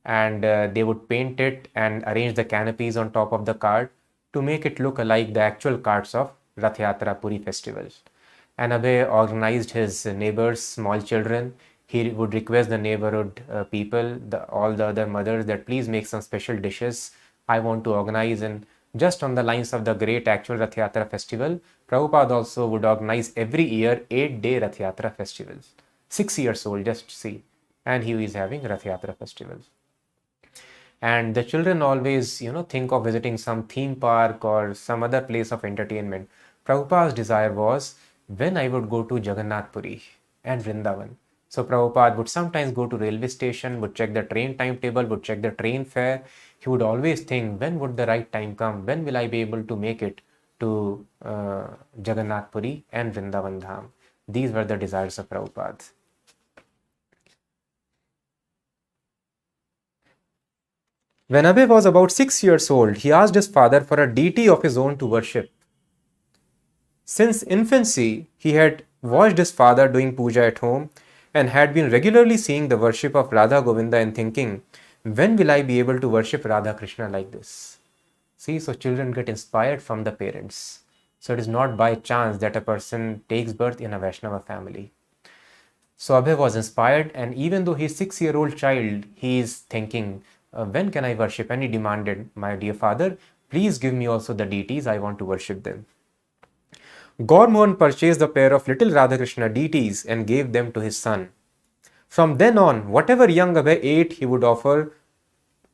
and they would paint it and arrange the canopies on top of the cart to make it look like the actual carts of Rath Yatra Puri festivals. And Abhay organized his neighbors, small children. He would request the neighborhood people, all the other mothers, that please make some special dishes. I want to organize, and just on the lines of the great actual Rath Yatra festival, Prabhupada also would organize every year 8-day Rath Yatra festivals. 6 years old, just see. And he is having Rath Yatra festivals. And the children always, think of visiting some theme park or some other place of entertainment. Prabhupada's desire was, when I would go to Jagannath Puri and Vrindavan. So Prabhupada would sometimes go to railway station, would check the train timetable, would check the train fare. He would always think, when would the right time come? When will I be able to make it to Jagannath Puri and Vrindavan Dham? These were the desires of Prabhupada. When Abhay was about 6 years old, he asked his father for a deity of his own to worship. Since infancy, he had watched his father doing puja at home and had been regularly seeing the worship of Radha Govinda and thinking, when will I be able to worship Radha Krishna like this? See, so children get inspired from the parents. So it is not by chance that a person takes birth in a Vaishnava family. So Abhay was inspired, and even though he's 6-year-old child, he is thinking, when can I worship? And he demanded, my dear father, please give me also the deities, I want to worship them. Gaurmandal purchased a pair of little Radhakrishna deities and gave them to his son. From then on, whatever young Abhay ate, he would offer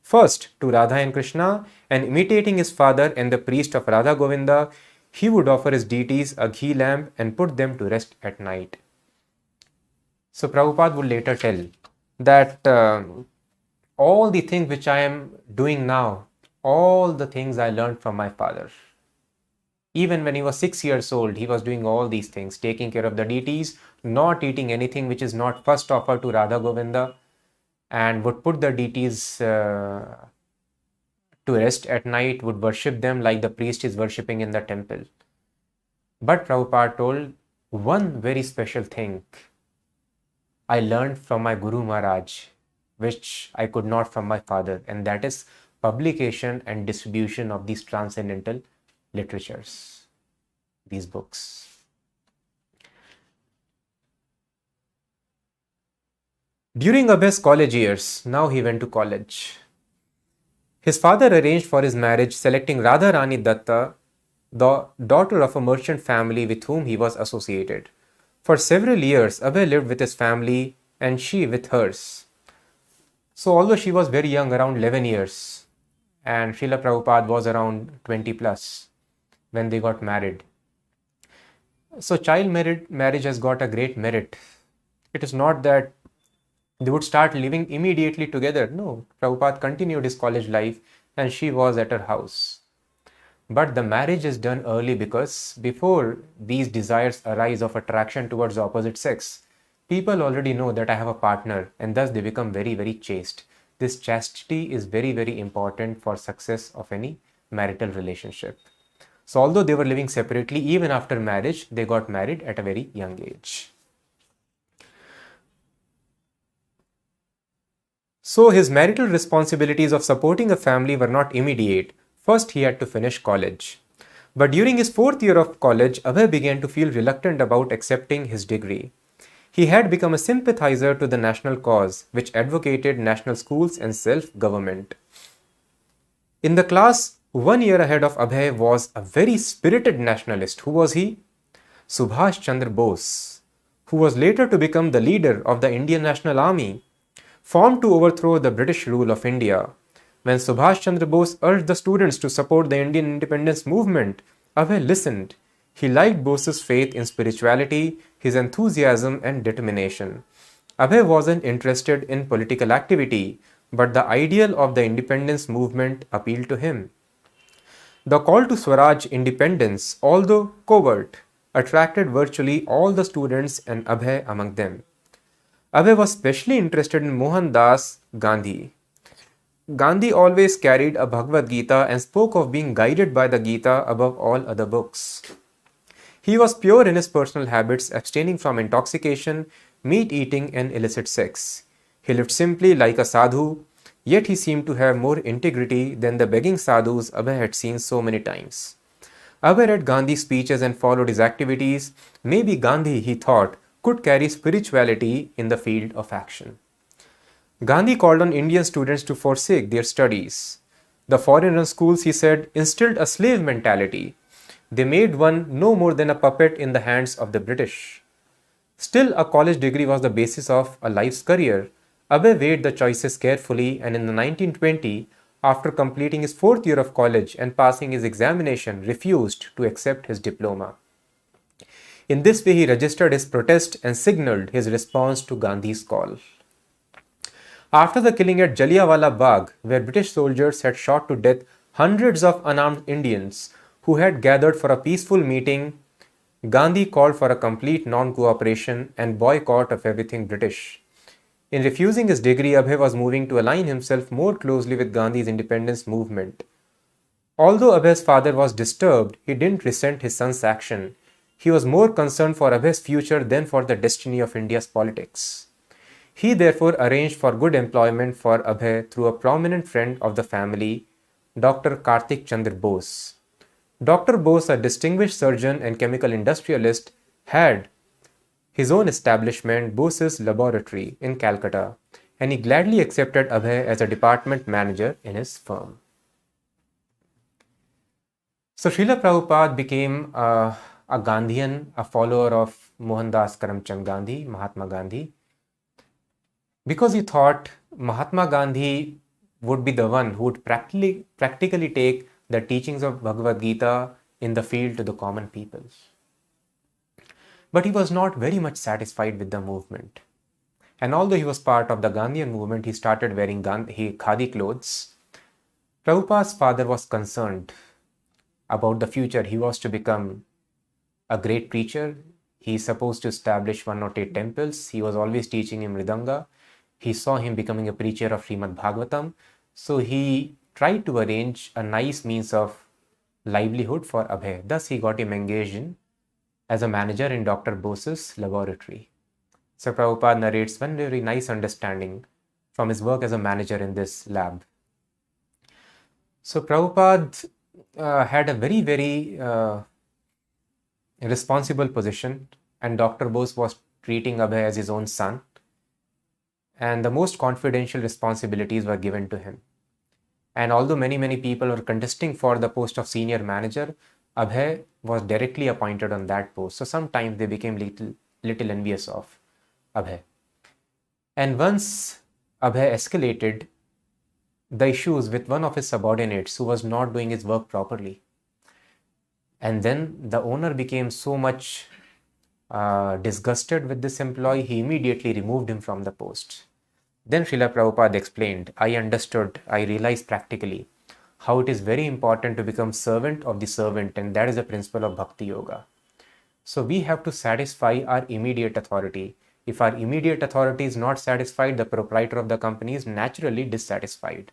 first to Radha and Krishna, and imitating his father and the priest of Radha Govinda, he would offer his deities a ghee lamp and put them to rest at night. So Prabhupada would later tell that all the things which I am doing now, all the things I learned from my father. Even when he was 6 years old, he was doing all these things, taking care of the deities, not eating anything which is not first offered to Radha Govinda, and would put the deities to rest at night, would worship them like the priest is worshipping in the temple. But Prabhupada told, one very special thing I learned from my Guru Maharaj, which I could not from my father, and that is publication and distribution of these transcendental literatures, these books. During Abhay's college years, now he went to college, his father arranged for his marriage, selecting Radha Rani Datta, the daughter of a merchant family with whom he was associated. For several years, Abhay lived with his family and she with hers. So although she was very young, around 11 years, and Srila Prabhupada was around 20 plus when they got married. So child marriage has got a great merit. It is not that they would start living immediately together. No, Prabhupada continued his college life and she was at her house. But the marriage is done early because before these desires arise of attraction towards the opposite sex, people already know that I have a partner, and thus they become very, very chaste. This chastity is very, very important for success of any marital relationship. So although they were living separately, even after marriage, they got married at a very young age. So his marital responsibilities of supporting a family were not immediate. First, he had to finish college. But during his 4th year of college, Abhay began to feel reluctant about accepting his degree. He had become a sympathizer to the national cause, which advocated national schools and self-government. In the class 1 year ahead of Abhay was a very spirited nationalist. Who was he? Subhash Chandra Bose, who was later to become the leader of the Indian National Army, formed to overthrow the British rule of India. When Subhash Chandra Bose urged the students to support the Indian independence movement, Abhay listened. He liked Bose's faith in spirituality, his enthusiasm and determination. Abhay wasn't interested in political activity, but the ideal of the independence movement appealed to him. The call to Swaraj independence, although covert, attracted virtually all the students and Abhay among them. Abhay was specially interested in Mohandas Gandhi. Gandhi always carried a Bhagavad Gita and spoke of being guided by the Gita above all other books. He was pure in his personal habits, abstaining from intoxication, meat eating, and illicit sex. He lived simply like a sadhu, yet he seemed to have more integrity than the begging sadhus Abhay had seen so many times. Abhay read Gandhi's speeches and followed his activities. Maybe Gandhi, he thought, could carry spirituality in the field of action. Gandhi called on Indian students to forsake their studies. The foreign schools, he said, instilled a slave mentality. They made one no more than a puppet in the hands of the British. Still, a college degree was the basis of a life's career. Abhay weighed the choices carefully, and in the 1920, after completing his 4th year of college and passing his examination, refused to accept his diploma. In this way, he registered his protest and signaled his response to Gandhi's call. After the killing at Jallianwala Bagh, where British soldiers had shot to death hundreds of unarmed Indians who had gathered for a peaceful meeting, Gandhi called for a complete non-cooperation and boycott of everything British. In refusing his degree, Abhay was moving to align himself more closely with Gandhi's independence movement. Although Abhay's father was disturbed, he didn't resent his son's action. He was more concerned for Abhay's future than for the destiny of India's politics. He therefore arranged for good employment for Abhay through a prominent friend of the family, Dr. Kartik Chandra Bose. Dr. Bose, a distinguished surgeon and chemical industrialist, had his own establishment, Bose's Laboratory, in Calcutta, and he gladly accepted Abhay as a department manager in his firm. So Srila Prabhupada became a Gandhian, a follower of Mohandas Karamchand Gandhi, Mahatma Gandhi, because he thought Mahatma Gandhi would be the one who would practically take the teachings of Bhagavad Gita in the field to the common people. But he was not very much satisfied with the movement. And although he was part of the Gandhian movement, he started wearing khadi clothes. Prabhupada's father was concerned about the future. He was to become a great preacher. He is supposed to establish 108 temples. He was always teaching him Mridanga. He saw him becoming a preacher of Srimad Bhagavatam. So he tried to arrange a nice means of livelihood for Abhay. Thus, he got him engaged in as a manager in Dr. Bose's laboratory. So Prabhupada narrates one very nice understanding from his work as a manager in this lab. So Prabhupada had a very, very responsible position, and Dr. Bose was treating Abhay as his own son, and the most confidential responsibilities were given to him. And although many people were contesting for the post of senior manager, Abhay was directly appointed on that post. So sometimes they became little envious of Abhay. And once Abhay escalated the issues with one of his subordinates who was not doing his work properly. And then the owner became so much disgusted with this employee, he immediately removed him from the post. Then Srila Prabhupada explained, I understood, I realized practically how it is very important to become servant of the servant, and that is the principle of Bhakti Yoga. So we have to satisfy our immediate authority. If our immediate authority is not satisfied, the proprietor of the company is naturally dissatisfied.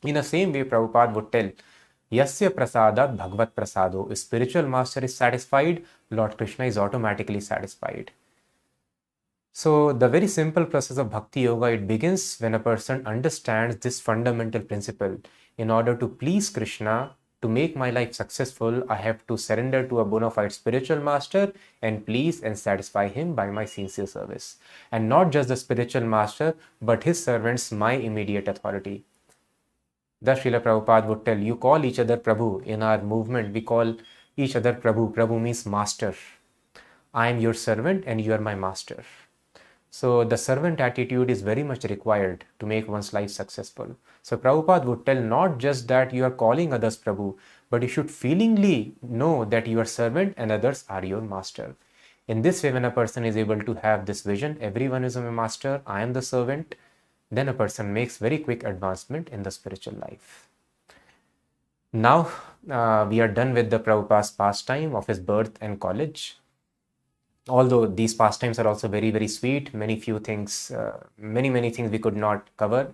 In the same way, Prabhupada would tell, Yasya prasadat bhagvat prasado. If spiritual master is satisfied, Lord Krishna is automatically satisfied. So the very simple process of Bhakti Yoga, it begins when a person understands this fundamental principle. In order to please Krishna, to make my life successful, I have to surrender to a bona fide spiritual master and please and satisfy him by my sincere service. And not just the spiritual master, but his servants, my immediate authority. Thus Srila Prabhupada would tell, you call each other Prabhu. In our movement, we call each other Prabhu. Prabhu means master. I am your servant and you are my master. So the servant attitude is very much required to make one's life successful. So Prabhupada would tell not just that you are calling others Prabhu, but you should feelingly know that you are servant and others are your master. In this way, when a person is able to have this vision, everyone is my master, I am the servant, then a person makes very quick advancement in the spiritual life. Now we are done with the Prabhupada's pastime of his birth and college. Although these pastimes are also very, very sweet, many things we could not cover.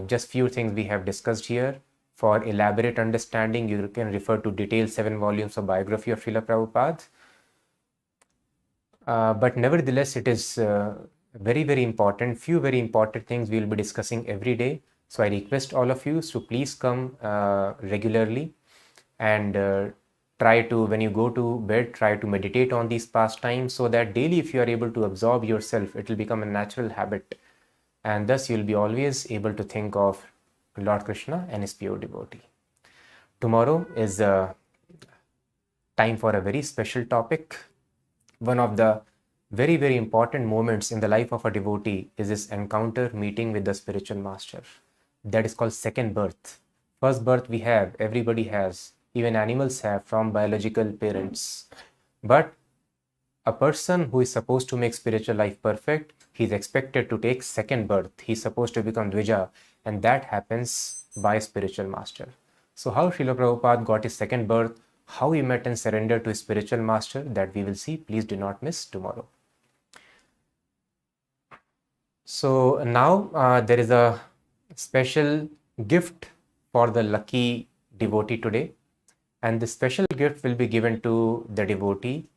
Just few things we have discussed here. For elaborate understanding, you can refer to detailed 7 volumes of biography of Srila Prabhupada. But nevertheless, it is very, very important. Few very important things we will be discussing every day. So I request all of you to please come regularly and try to, when you go to bed, try to meditate on these pastimes so that daily if you are able to absorb yourself, it will become a natural habit. And thus you'll be always able to think of Lord Krishna and his pure devotee. Tomorrow is time for a very special topic. One of the very, very important moments in the life of a devotee is this encounter, meeting with the spiritual master. That is called second birth. First birth we have, everybody has, even animals have from biological parents. But a person who is supposed to make spiritual life perfect, he is expected to take second birth. He is supposed to become Dvija, and that happens by a spiritual master. So how Srila Prabhupada got his second birth, how he met and surrendered to his spiritual master, that we will see. Please do not miss tomorrow. So now there is a special gift for the lucky devotee today. And the special gift will be given to the devotee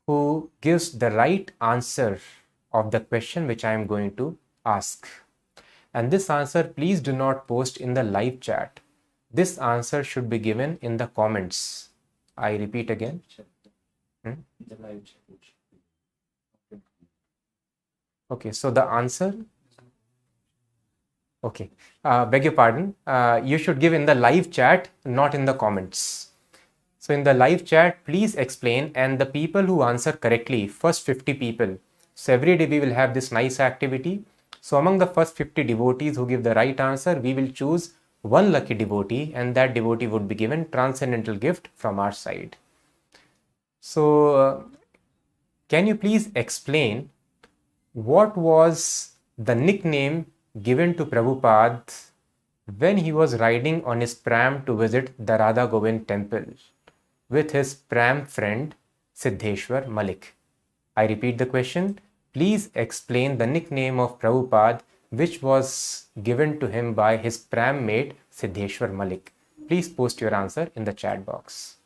who gives the right answer of the question which I am going to ask. And this answer, please do not post in the live chat. This answer should be given in the comments. I repeat again. Okay, so the answer. Okay, beg your pardon. You should give in the live chat, not in the comments. So in the live chat, please explain, and the people who answer correctly, first 50 people. So every day we will have this nice activity. So among the first 50 devotees who give the right answer, we will choose one lucky devotee, and that devotee would be given transcendental gift from our side. So can you please explain what was the nickname given to Prabhupada when he was riding on his pram to visit the Radha Govind temple with his pram friend Siddheshwar Malik? I repeat the question. Please explain the nickname of Prabhupada which was given to him by his pram mate Siddheshwar Malik. Please post your answer in the chat box.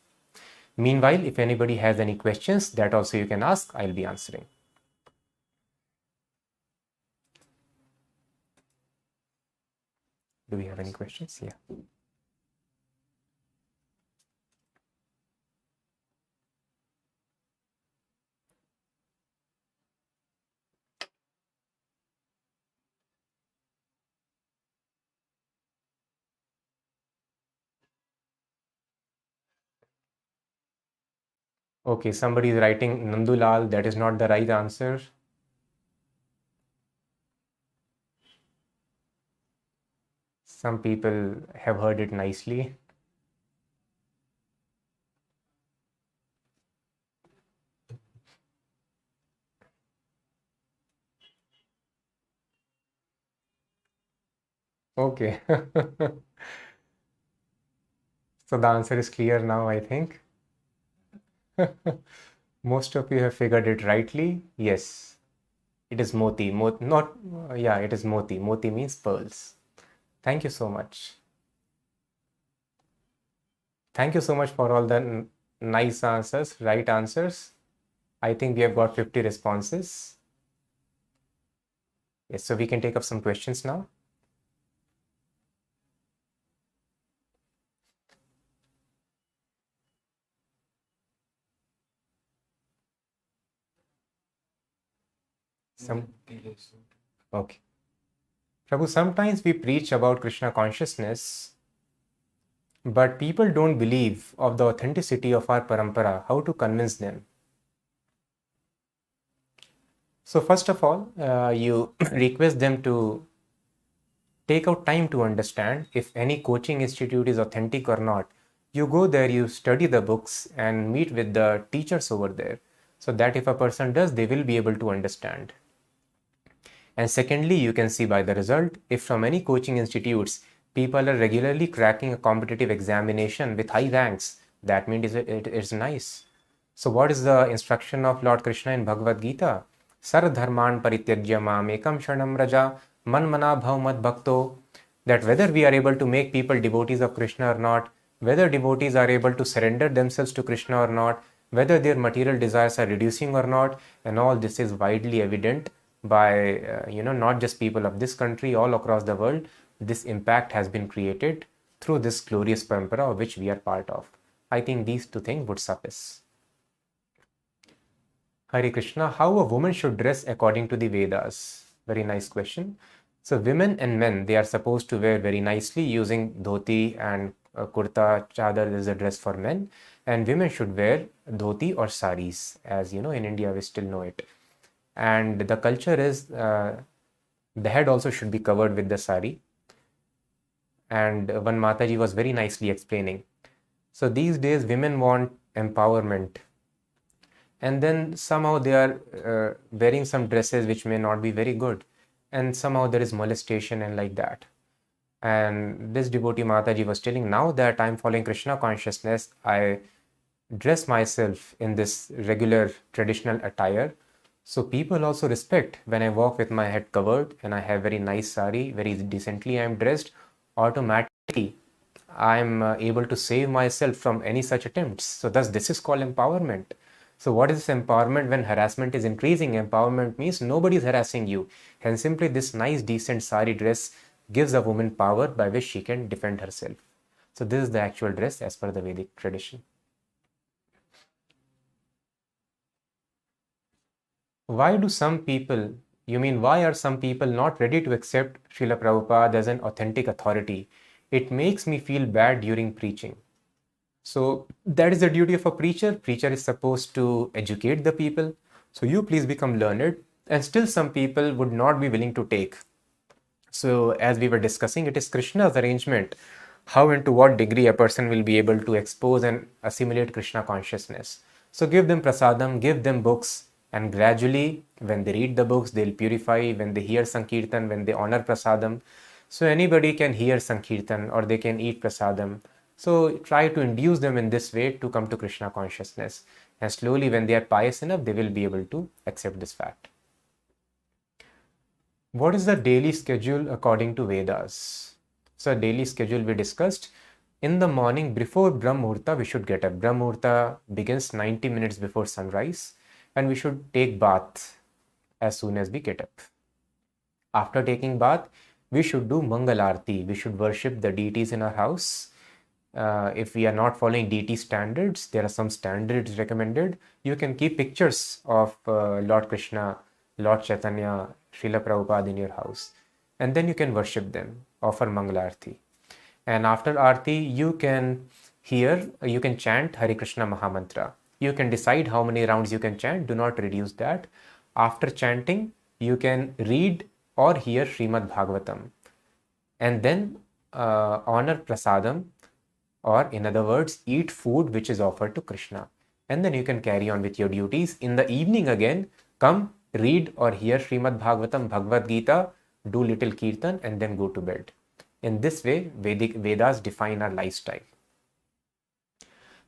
Meanwhile, if anybody has any questions, that also you can ask, I'll be answering. Do we have any questions? Yeah. Okay, somebody is writing Nandulal. That is not the right answer. Some people have heard it nicely. Okay. So the answer is clear now, I think. Most of you have figured it rightly. Yes, it is Moti. It is Moti. Moti means pearls. Thank you so much. Thank you so much for all the nice answers, right answers. I think we have got 50 responses. Yes, so we can take up some questions now. Okay. Prabhu, sometimes we preach about Krishna consciousness, but people don't believe of the authenticity of our parampara. How to convince them? So first of all, you request them to take out time to understand if any coaching institute is authentic or not. You go there, you study the books and meet with the teachers over there, so that if a person does, they will be able to understand. And secondly, you can see by the result, if from any coaching institutes, people are regularly cracking a competitive examination with high ranks, that means it is nice. So what is the instruction of Lord Krishna in Bhagavad Gita? Sarv dharman parityajya mam ekam sharanam raja man mana bhav mad bhakto. That whether we are able to make people devotees of Krishna or not, whether devotees are able to surrender themselves to Krishna or not, whether their material desires are reducing or not, and all this is widely evident by not just people of this country, all across the world. This impact has been created through this glorious parampara of which we are part of. I think these two things would suffice. Hare Krishna, how a woman should dress according to the Vedas? Very nice question. So women and men, they are supposed to wear very nicely using dhoti and kurta, chadar is a dress for men, and women should wear dhoti or saris, as in India we still know it. And the culture is the head also should be covered with the sari. And one Mataji was very nicely explaining. So these days women want empowerment, and then somehow they are wearing some dresses which may not be very good, and somehow there is molestation and like that. And this devotee Mataji was telling, now that I'm following Krishna consciousness, I dress myself in this regular traditional attire. So people also respect when I walk with my head covered and I have very nice sari, very decently I am dressed. Automatically I am able to save myself from any such attempts. So thus this is called empowerment. So what is empowerment? When harassment is increasing, empowerment means nobody is harassing you. And simply this nice decent sari dress gives a woman power by which she can defend herself. So this is the actual dress as per the Vedic tradition. Why are some people not ready to accept Srila Prabhupada as an authentic authority? It makes me feel bad during preaching. So that is the duty of a preacher. Preacher is supposed to educate the people. So you please become learned, and still some people would not be willing to take. So as we were discussing, it is Krishna's arrangement how and to what degree a person will be able to expose and assimilate Krishna consciousness. So give them prasadam, give them books, and gradually when they read the books, they'll purify. When they hear Sankirtan, when they honor prasadam, so anybody can hear Sankirtan or they can eat prasadam. So try to induce them in this way to come to Krishna consciousness, and slowly when they are pious enough, they will be able to accept this fact. What is the daily schedule according to Vedas? So daily schedule we discussed. In the morning before Brahm Muhurta, we should get up. Brahm Muhurta begins 90 minutes before sunrise, and we should take bath as soon as we get up. After taking bath, we should do Mangal Aarti. We should worship the deities in our house. If we are not following deity standards, there are some standards recommended. You can keep pictures of Lord Krishna, Lord Chaitanya, Srila Prabhupada in your house, and then you can worship them, offer Mangal Aarti. And after Aarti, you can chant Hare Krishna Mahamantra. You can decide how many rounds you can chant, do not reduce that. After chanting, you can read or hear Srimad Bhagavatam, and then honor prasadam, or in other words, eat food which is offered to Krishna. And then you can carry on with your duties. In the evening again, come read or hear Srimad Bhagavatam, Bhagavad Gita, do little kirtan, and then go to bed. In this way, Vedas define our lifestyle.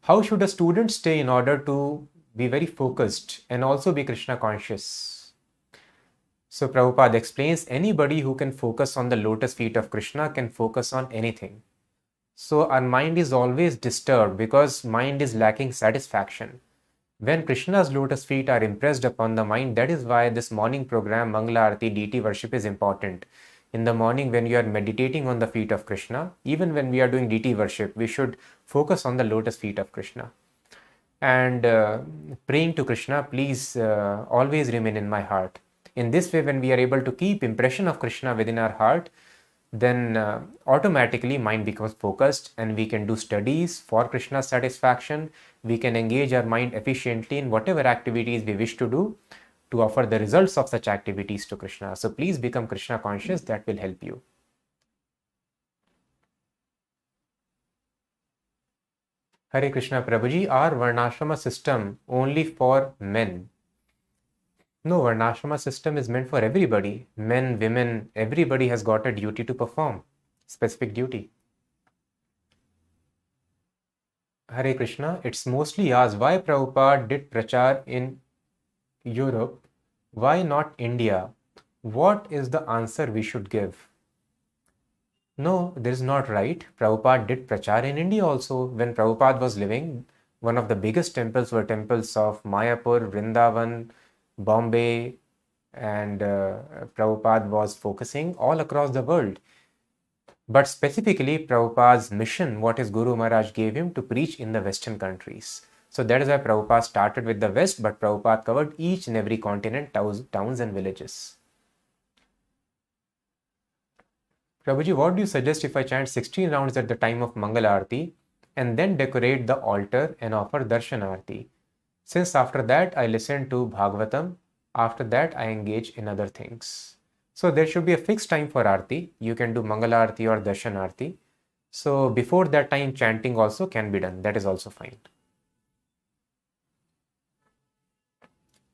How should a student stay in order to be very focused and also be Krishna conscious? So Prabhupada explains, anybody who can focus on the lotus feet of Krishna can focus on anything. So our mind is always disturbed because mind is lacking satisfaction. When Krishna's lotus feet are impressed upon the mind, that is why this morning program, Mangala Aarti, deity worship is important. In the morning when you are meditating on the feet of Krishna, even when we are doing deity worship, we should focus on the lotus feet of Krishna. And praying to Krishna, please always remain in my heart. In this way, when we are able to keep impression of Krishna within our heart, then automatically mind becomes focused, and we can do studies for Krishna's satisfaction. We can engage our mind efficiently in whatever activities we wish to do to offer the results of such activities to Krishna. So please become Krishna conscious, that will help you. Hare Krishna Prabhuji, are Varnashrama system only for men? No, Varnashrama system is meant for everybody. Men, women, everybody has got a duty to perform, specific duty. Hare Krishna, it's mostly asked why Prabhupada did prachar in Europe, why not India? What is the answer we should give? No, this is not right. Prabhupada did prachar in India also. When Prabhupada was living, one of the biggest temples were temples of Mayapur, Vrindavan, Bombay, and Prabhupada was focusing all across the world. But specifically, Prabhupada's mission, what his Guru Maharaj gave him to preach in the Western countries. So that is why Prabhupada started with the West, but Prabhupada covered each and every continent, towns and villages. Prabhuji, what do you suggest if I chant 16 rounds at the time of Mangala Aarti and then decorate the altar and offer Darshan Aarti? Since after that I listen to Bhagavatam, after that I engage in other things. So there should be a fixed time for Aarti. You can do Mangala Aarti or Darshan Aarti. So before that time, chanting also can be done. That is also fine.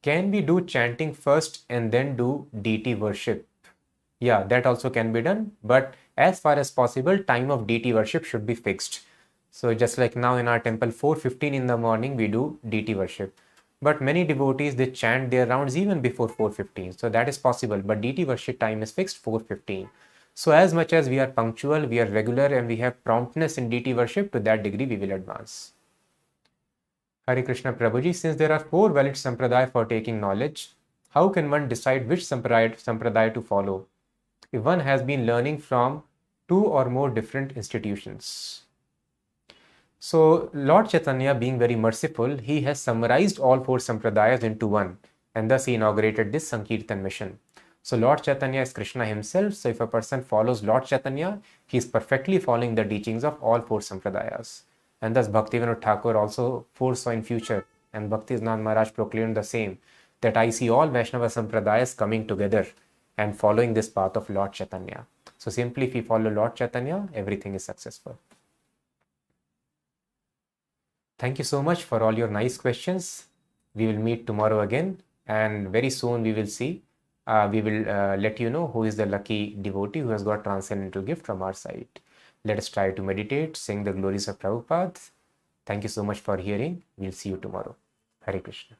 Can we do chanting first and then do deity worship? Yeah, that also can be done. But as far as possible, time of deity worship should be fixed. So just like now in our temple, 4:15 in the morning, we do deity worship. But many devotees, they chant their rounds even before 4:15. So that is possible. But deity worship time is fixed 4:15. So as much as we are punctual, we are regular, and we have promptness in deity worship, to that degree we will advance. Hare Krishna Prabhuji, since there are 4 valid sampradaya for taking knowledge, how can one decide which sampradaya to follow if one has been learning from 2 or more different institutions? So Lord Chaitanya, being very merciful, he has summarized all 4 sampradayas into one, and thus he inaugurated this Sankirtan mission. So Lord Chaitanya is Krishna himself. So if a person follows Lord Chaitanya, he is perfectly following the teachings of all 4 sampradayas. And thus Bhaktivinoda Thakur also foresaw in future, and Bhaktivinoda Maharaj proclaimed the same, that I see all Vaishnava sampradayas coming together and following this path of Lord Chaitanya. So simply if we follow Lord Chaitanya, everything is successful. Thank you so much for all your nice questions. We will meet tomorrow again, and very soon we will see, we will let you know who is the lucky devotee who has got transcendental gift from our side. Let us try to meditate, sing the glories of Prabhupada. Thank you so much for hearing. We'll see you tomorrow. Hare Krishna.